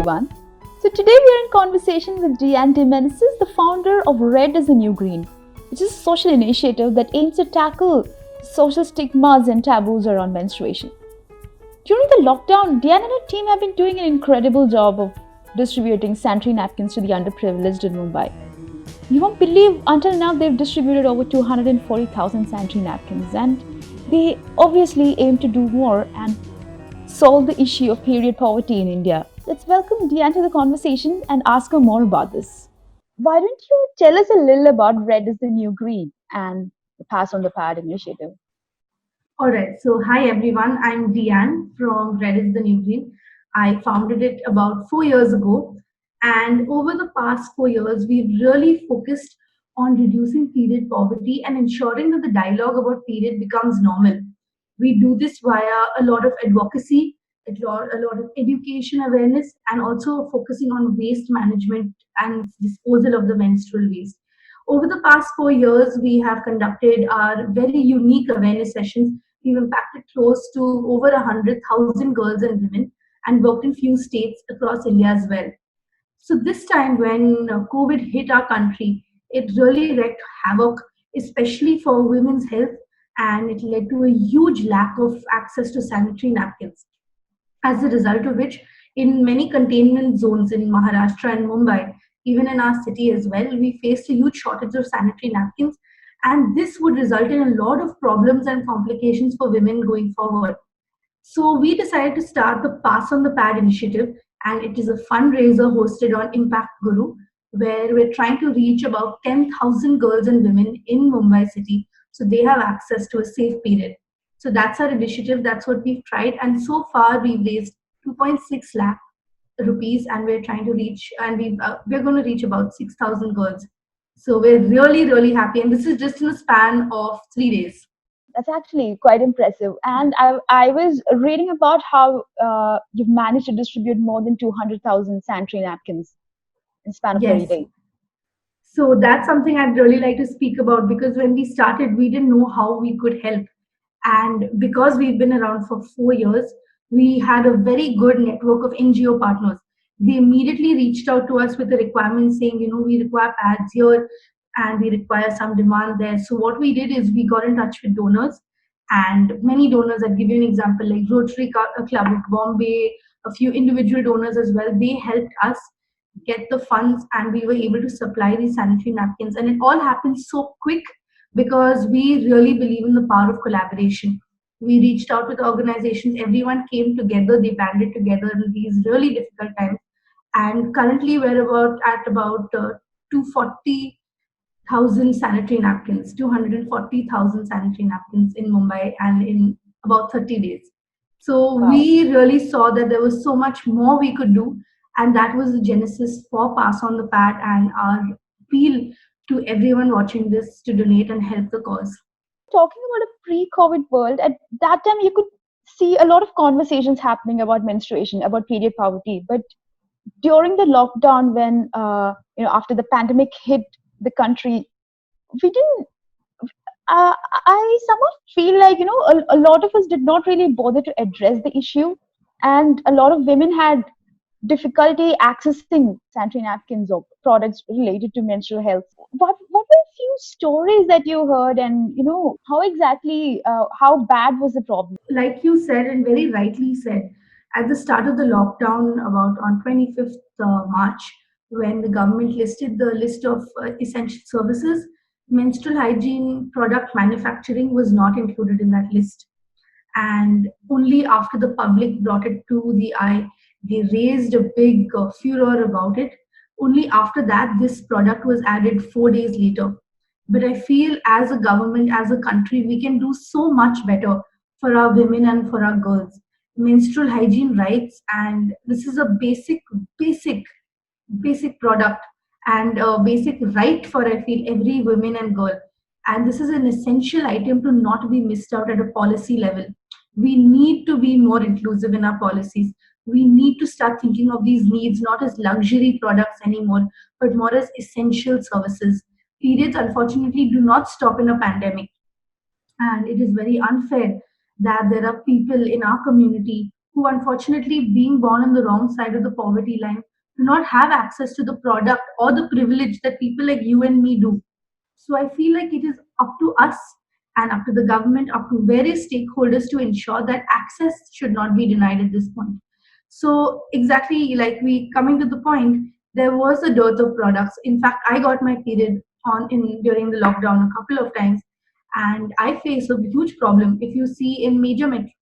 everyone. So today we are in conversation with Deanne Meneses, the founder of Red is the New Green, which is a social initiative that aims to tackle social stigmas and taboos around menstruation. During the lockdown, Deanne and her team have been doing an incredible job of distributing sanitary napkins to the underprivileged in Mumbai. You won't believe, until now they've distributed over 240,000 sanitary napkins, and they obviously aim to do more and solve the issue of period poverty in India. Let's welcome Deanne to the conversation and ask her more about this. Why don't you tell us a little about Red is the New Green and the Pass on the Pad initiative? All right. So, hi everyone. I'm Deanne from Red is the New Green. I founded it about 4 years ago. And over the past 4 years, we've really focused on reducing period poverty and ensuring that the dialogue about period becomes normal. We do this via a lot of advocacy, a lot of education awareness, and also focusing on waste management and disposal of the menstrual waste. Over the past 4 years, we have conducted our very unique awareness sessions. We've impacted close to over 100,000 girls and women and worked in few states across India as well. So this time when COVID hit our country, it really wreaked havoc, especially for women's health, and it led to a huge lack of access to sanitary napkins. As a result of which, in many containment zones in Maharashtra and Mumbai, even in our city as well, we faced a huge shortage of sanitary napkins, and this would result in a lot of problems and complications for women going forward. So we decided to start the Pass on the Pad initiative, and it is a fundraiser hosted on Impact Guru, where we're trying to reach about 10,000 girls and women in Mumbai city so they have access to a safe period. So that's our initiative, that's what we've tried, and so far we've raised 2.6 lakh rupees, and we're trying to reach, and we're going to reach about 6,000 girls. So we're really happy, and this is just in a span of 3 days. That's actually quite impressive. And I was reading about how you've managed to distribute more than 200,000 sanitary napkins in the span of 30 Yes. days. So that's something I'd really like to speak about because when we started, we didn't know how we could help. And because we've been around for 4 years, we had a very good network of NGO partners. They immediately reached out to us with a requirement saying, we require pads here and we require some demand there. So what we did is we got in touch with donors, and many donors. I'll give you an example like Club of Bombay, a few individual donors as well. They helped us get the funds, and we were able to supply these sanitary napkins, and it all happened so quick because we really believe in the power of collaboration. We reached out with organizations, everyone came together, they banded together in these really difficult times. And currently we're at about 240,000 sanitary napkins, 240,000 sanitary napkins in Mumbai, and in about 30 days. So Wow. we really saw that there was so much more we could do, and that was the genesis for Pass on the Pad and our appeal to everyone watching this to donate and help the cause. Talking about a pre-COVID world, at that time you could see a lot of conversations happening about menstruation, about period poverty. But during the lockdown, when after the pandemic hit the country, we didn't. I somehow feel like a lot of us did not really bother to address the issue, and a lot of women had difficulty accessing sanitary napkins or products related to menstrual health. What were a few stories that you heard, and how exactly how bad was the problem? Like you said, and very rightly said, at the start of the lockdown, about on 25th March, when the government listed the list of essential services, menstrual hygiene product manufacturing was not included in that list. And only after the public brought it to the eye, they raised a big furor about it. Only after that, this product was added 4 days later. But I feel as a government, as a country, we can do so much better for our women and for our girls. Menstrual hygiene rights, and this is a basic, basic product and a basic right for, I feel, every woman and girl. And this is an essential item to not be missed out at a policy level. We need to be more inclusive in our policies. We need to start thinking of these needs not as luxury products anymore, but more as essential services. Periods, unfortunately, do not stop in a pandemic, and it is very unfair that there are people in our community who unfortunately being born on the wrong side of the poverty line do not have access to the product or the privilege that people like you and me do. So I feel like it is up to us and up to the government, up to various stakeholders to ensure that access should not be denied at this point. So exactly like we coming to the point, there was a dearth of products. In fact, I got my period on in during the lockdown a couple of times, and I face a huge problem. If you see in major metros,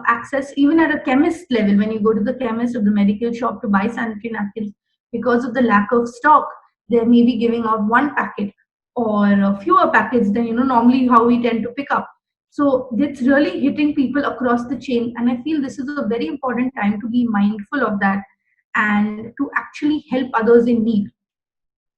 access even at a chemist level, when you go to the chemist or the medical shop to buy sanitary napkins, because of the lack of stock, they may be giving out one packet or fewer packets than normally how we tend to pick up. So it's really hitting people across the chain, and I feel this is a very important time to be mindful of that and to actually help others in need.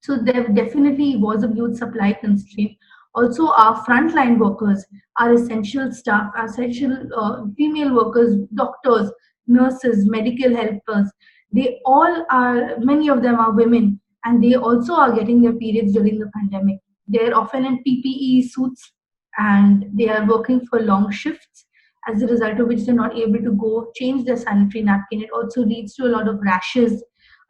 So there definitely was a huge supply constraint. Also, our frontline workers, our essential staff, our essential female workers, doctors, nurses, medical helpers, they all are, many of them are women, and they also are getting their periods during the pandemic. They're often in PPE suits and they are working for long shifts, as a result of which they're not able to go change their sanitary napkin. It also leads to a lot of rashes,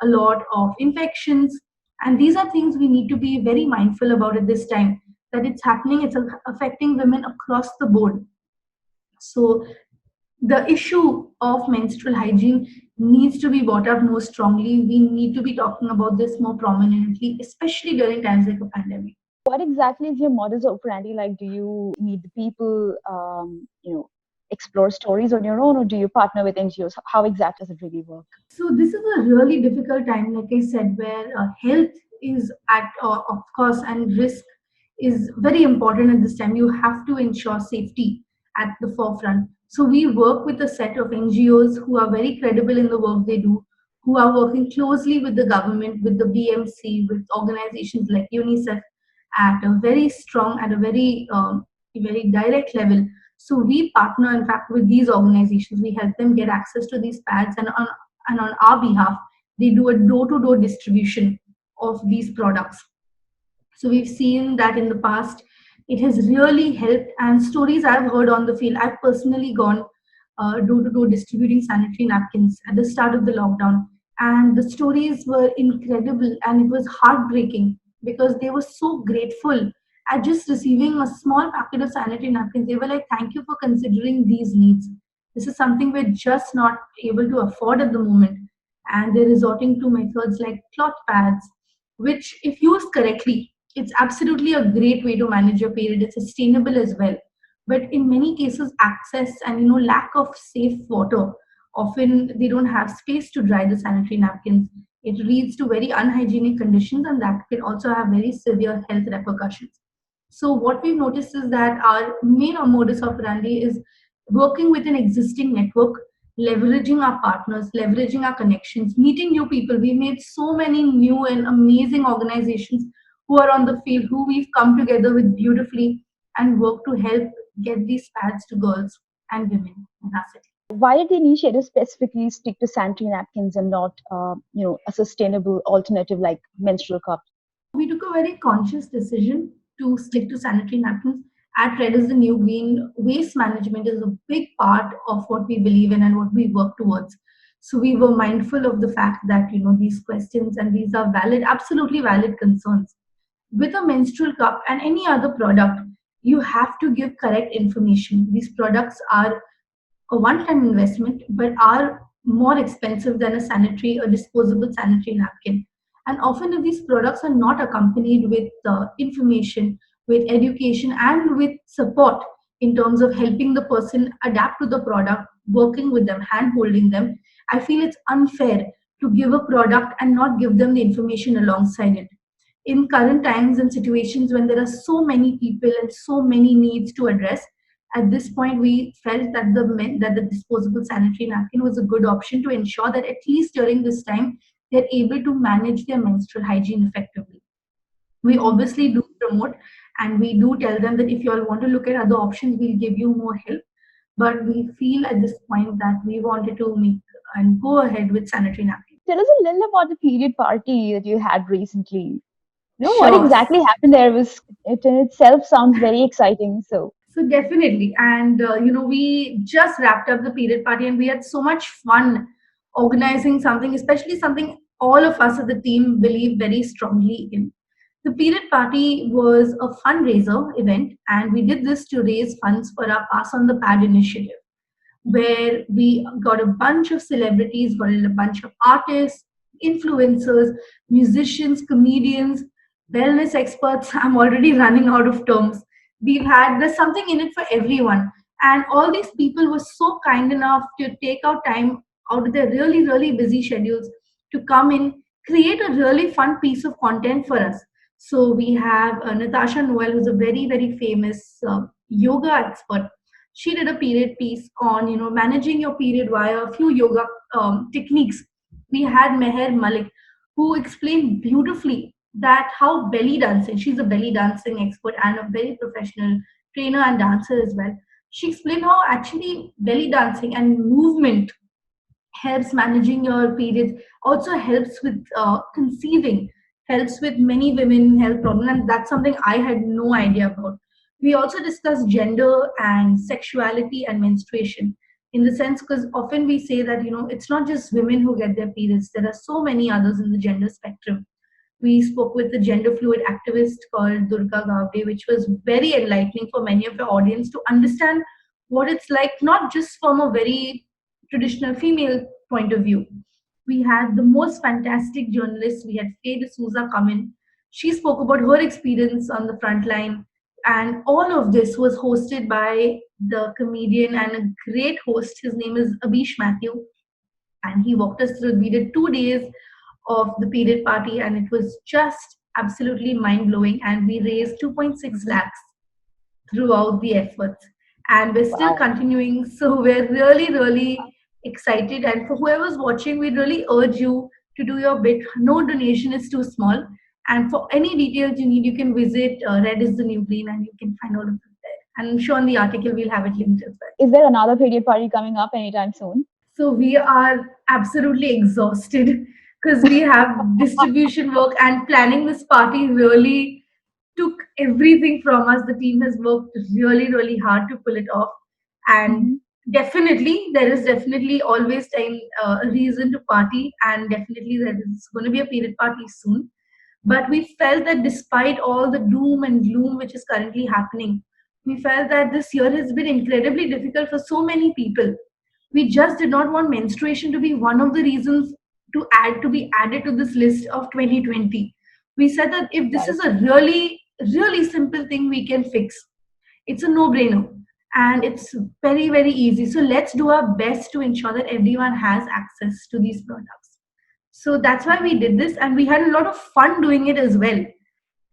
a lot of infections, and these are things we need to be very mindful about at this time, that it's happening, it's affecting women across the board. So the issue of menstrual hygiene needs to be brought up more strongly. We need to be talking about this more prominently, especially during times like a pandemic. What exactly is your modus operandi like? Do you meet the people, explore stories on your own, or do you partner with NGOs? How exactly does it really work? So this is a really difficult time, like I said, where health is at, of course, and risk is very important at this time. You have to ensure safety at the forefront. So we work with a set of NGOs who are very credible in the work they do, who are working closely with the government, with the BMC, with organizations like UNICEF at a very strong, at a very direct level. So we partner, in fact, with these organizations. We help them get access to these pads, and on our behalf, they do a door-to-door distribution of these products. So we've seen that in the past, it has really helped. And stories I've heard on the field, I've personally gone door-to-door distributing sanitary napkins at the start of the lockdown, and the stories were incredible, and it was heartbreaking because they were so grateful at just receiving a small packet of sanitary napkins. They were like, "Thank you for considering these needs. This is something we're just not able to afford at the moment." And they're resorting to methods like cloth pads, which, if used correctly, it's absolutely a great way to manage your period. It's sustainable as well. But in many cases, access and lack of safe water, often they don't have space to dry the sanitary napkins. It leads to very unhygienic conditions, and that can also have very severe health repercussions. So what we've noticed is that our main modus operandi is working with an existing network, leveraging our partners, leveraging our connections, meeting new people. We made so many new and amazing organizations who are on the field, who we've come together with beautifully and work to help get these pads to girls and women in our city. Why did the initiative specifically stick to sanitary napkins and not, a sustainable alternative like menstrual cups? We took a very conscious decision to stick to sanitary napkins. At Red is the New Green, waste management is a big part of what we believe in and what we work towards. So we were mindful of the fact that these questions, and these are valid, absolutely valid concerns. With a menstrual cup and any other product, you have to give correct information. These products are a one-time investment, but are more expensive than a sanitary or disposable sanitary napkin. And often, if these products are not accompanied with information, with education, and with support in terms of helping the person adapt to the product, working with them, hand holding them, I feel it's unfair to give a product and not give them the information alongside it. In current times and situations when there are so many people and so many needs to address, at this point we felt that the disposable sanitary napkin was a good option to ensure that at least during this time they're able to manage their menstrual hygiene effectively. We obviously do promote, and we do tell them that if you all want to look at other options, we'll give you more help. But we feel at this point that we wanted to make and go ahead with sanitary napkins. Tell us a little about the period party that you had recently. What Sure. exactly happened there? Was it in itself sounds very exciting. So. So definitely, and we just wrapped up the period party, and we had so much fun organizing something, especially something all of us as the team believe very strongly in. The period party was a fundraiser event, and we did this to raise funds for our Pass on the Pad initiative, where we got a bunch of celebrities, got a bunch of artists, influencers, musicians, comedians, wellness experts. I'm already running out of terms. There's something in it for everyone. And all these people were so kind enough to take out time out of their really, really busy schedules to come in, create a really fun piece of content for us. So we have Natasha Noel, who's a very, very famous yoga expert. She did a period piece on managing your period via a few yoga techniques. We had Meher Malik, who explained beautifully that how belly dancing, she's a belly dancing expert and a very professional trainer and dancer as well. She explained how actually belly dancing and movement helps managing your periods, also helps with conceiving, helps with many women health problems, and that's something I had no idea about. We also discussed gender and sexuality and menstruation, in the sense, because often we say that it's not just women who get their periods, there are so many others in the gender spectrum. We spoke with the gender fluid activist called Durga Gavde, which was very enlightening for many of our audience to understand what it's like, not just from a very traditional female point of view. We had the most fantastic journalist. We had Faye D'Souza come in. She spoke about her experience on the front line. And all of this was hosted by the comedian and a great host. His name is Abish Matthew. And he walked us through. We did 2 days of the period party, and it was just absolutely mind blowing. And we raised 2.6 Mhm. lakhs throughout the efforts, and we're still Wow. continuing. So we're really, really excited. And for whoever's watching, we really urge you to do your bit. No donation is too small. And for any details you need, you can visit Red is the New Green, and you can find all of it there. And I'm sure in the article we'll have it linked as well. Is there another period party coming up anytime soon? So we are absolutely exhausted because we have distribution work, and planning this party really took everything from us. The team has worked really, really hard to pull it off. And Mhm. definitely, there is definitely always time, a reason to party, and definitely there is going to be a period party soon. But we felt that despite all the doom and gloom which is currently happening, we felt that this year has been incredibly difficult for so many people. We just did not want menstruation to be one of the reasons to be added to this list of 2020. We said that if this Right. is a really, really simple thing we can fix, it's a no-brainer, and it's very, very easy. So let's do our best to ensure that everyone has access to these products. So that's why we did this, and we had a lot of fun doing it as well.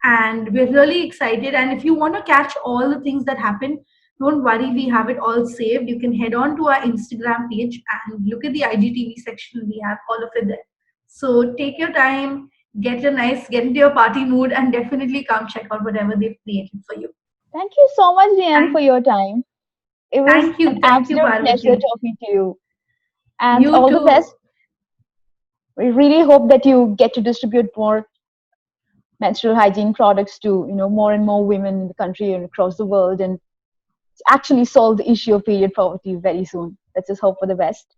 And we're really excited. And if you want to catch all the things that happen, don't worry, we have it all saved. You can head on to our Instagram page and look at the IGTV section. We have all of it there. So take your time, get into your party mood, and definitely come check out whatever they've created for you. Thank you so much, Diane, for Thank, your time. It was an thank you, absolute pleasure Parvati. talking to you. And You all the best. too. We really hope that you get to distribute more menstrual hygiene products to, more and more women in the country and across the world, and actually solve the issue of period poverty very soon. Let's just hope for the best.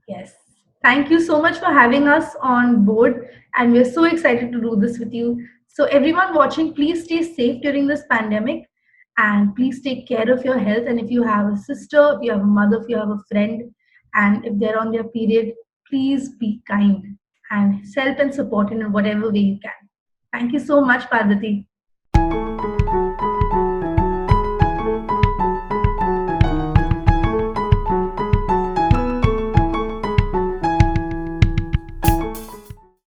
Yes. Thank you so much for having us on board. And we're so excited to do this with you. So, everyone watching, please stay safe during this pandemic, and please take care of your health. And if you have a sister, if you have a mother, if you have a friend, and if they're on their period, please be kind and help and support in whatever way you can. Thank you so much, Parvati.